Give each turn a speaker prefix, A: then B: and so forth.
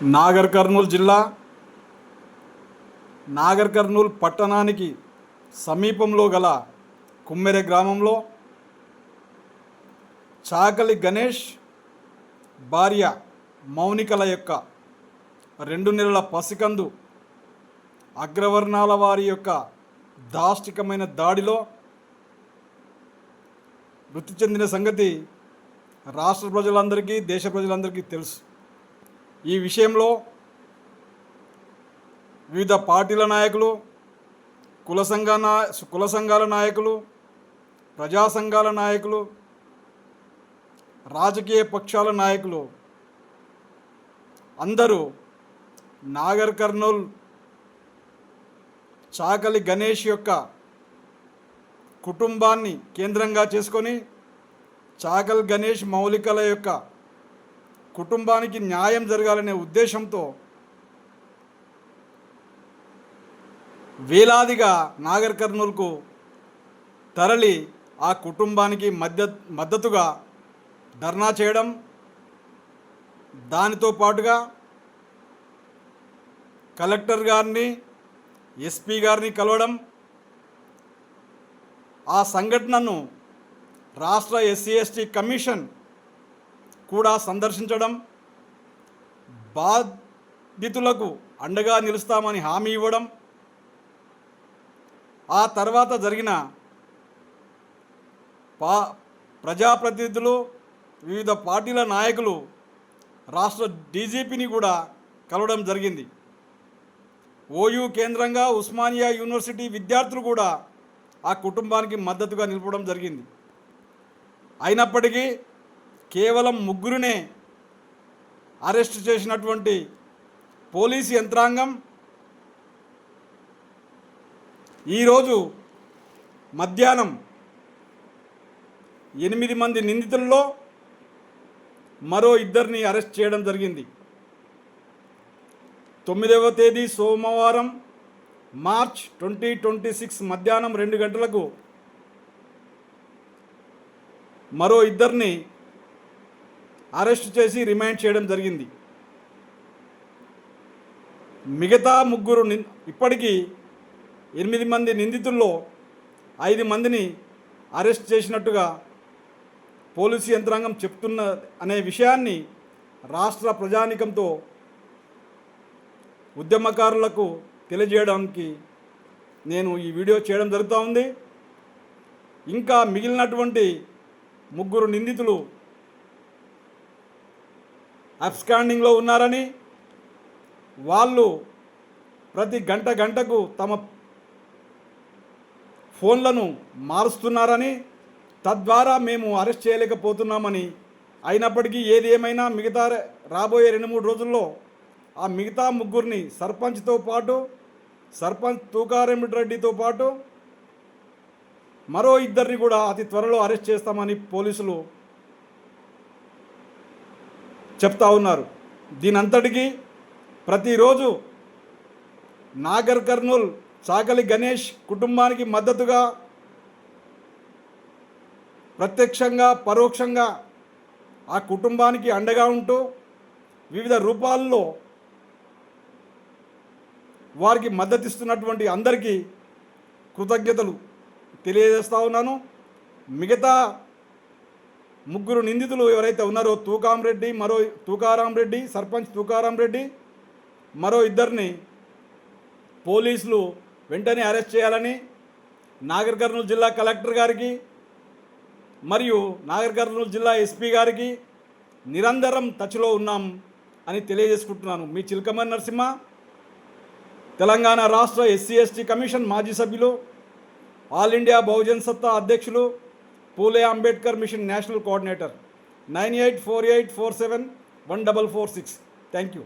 A: నాగర్ కర్నూల్ జిల్లా నాగర్ కర్నూల్ పట్టణానికి సమీపంలో గల కుమ్మెర గ్రామంలో చాకలి గణేష్ భార్య మౌనికల యొక్క 2 నెలల పసికందు అగ్రవర్ణాల వారి యొక్క దాష్టికమైన దాడిలో మృతి చెందిన సంగతి రాష్ట్ర ప్రజలందరికీ దేశ ప్రజలందరికీ తెలుసు. ఈ విషయంలో వివిధ పార్టీల నాయకులు, కుల సంఘాల నాయకులు, ప్రజా సంఘాల నాయకులు, రాజకీయ పక్షాల నాయకులు అందరూ నాగర్ కర్నూల్ చాకలి గణేష్ యొక్క కుటుంబాన్ని కేంద్రంగా చేసుకొని చాకలి గణేష్ మౌలికల యొక్క కుటుంబానికి న్యాయం జరగాలనే ఉద్దేశంతో వేలాదిగా నాగర్ కర్నూల్కు తరలి ఆ కుటుంబానికి మద్దతుగా ధర్నా చేయడం, దానితో పాటుగా కలెక్టర్ గారిని, ఎస్పీ గారిని కలవడం, ఆ సంఘటనను రాష్ట్ర ఎస్సీ/ఎస్టీ కమిషన్ కూడా సందర్శించడం, బాధితులకు అండగా నిలుస్తామని హామీ ఇవ్వడం, ఆ తర్వాత జరిగిన ప్రజాప్రతినిధులు, వివిధ పార్టీల నాయకులు రాష్ట్ర డీజీపీని కూడా కలవడం జరిగింది. ఓయూ కేంద్రంగా ఉస్మానియా యూనివర్సిటీ విద్యార్థులు కూడా ఆ కుటుంబానికి మద్దతుగా నిలపడం జరిగింది. అయినప్పటికీ కేవలం 3 అరెస్టు చేసినటువంటి పోలీసు యంత్రాంగం ఈరోజు మధ్యాహ్నం 8 మంది నిందితుల్లో మరో 2 అరెస్ట్ చేయడం జరిగింది. 9వ తేదీ సోమవారం మార్చ్ 2026 మధ్యాహ్నం 2 గంటలకు మరో 2 అరెస్ట్ చేసి రిమాండ్ చేయడం జరిగింది. మిగతా 3 ఇప్పటికీ 8 మంది నిందితుల్లో 5 మందిని అరెస్ట్ చేసినట్టుగా పోలీసు యంత్రాంగం చెప్తున్న అనే విషయాన్ని రాష్ట్ర ప్రజానీకంతో ఉద్యమకారులకు తెలియజేయడానికి నేను ఈ వీడియో చేయడం జరుగుతూ ఉంది. ఇంకా మిగిలినటువంటి 3 నిందితులు అబ్స్కాండింగ్లో ఉన్నారని, వాళ్ళు ప్రతి గంటకు తమ ఫోన్లను మారుస్తున్నారని, తద్వారా మేము అరెస్ట్ చేయలేకపోతున్నామని, అయినప్పటికీ ఏది ఏమైనా మిగతా రాబోయే 2-3 రోజుల్లో ఆ మిగతా 3 సర్పంచ్తో పాటు, సర్పంచ్ తూకారామిరెడ్డితో పాటు మరో 2 కూడా అతి త్వరలో అరెస్ట్ చేస్తామని పోలీసులు చెప్తా ఉన్నారు. దీనంతటికీ ప్రతిరోజు నాగర్ కర్నూల్ చాకలి గణేష్ కుటుంబానికి మద్దతుగా ప్రత్యక్షంగా పరోక్షంగా ఆ కుటుంబానికి అండగా ఉంటూ వివిధ రూపాల్లో వారికి మద్దతిస్తున్నటువంటి అందరికీ కృతజ్ఞతలు తెలియజేస్తూ ఉన్నాను. మిగతా 3 నిందితులు ఎవరైతే ఉన్నారో తూకారామిరెడ్డి, సర్పంచ్ తూకారామిరెడ్డి, మరో 2 పోలీసులు వెంటనే అరెస్ట్ చేయాలని నాగర్ కర్నూల్ జిల్లా కలెక్టర్ గారికి మరియు నాగర్ కర్నూల్ జిల్లా ఎస్పీ గారికి నిరంతరం టచ్లో ఉన్నాం అని తెలియజేసుకుంటున్నాను. మీ చిలకమర్రి నరసింహ, తెలంగాణ రాష్ట్ర ఎస్సీ/ఎస్టీ కమిషన్ మాజీ సభ్యులు, ఆల్ ఇండియా బహుజన్ సత్తా అధ్యక్షులు, Phule Ambedkar mission national coordinator. 9848471446. Thank you.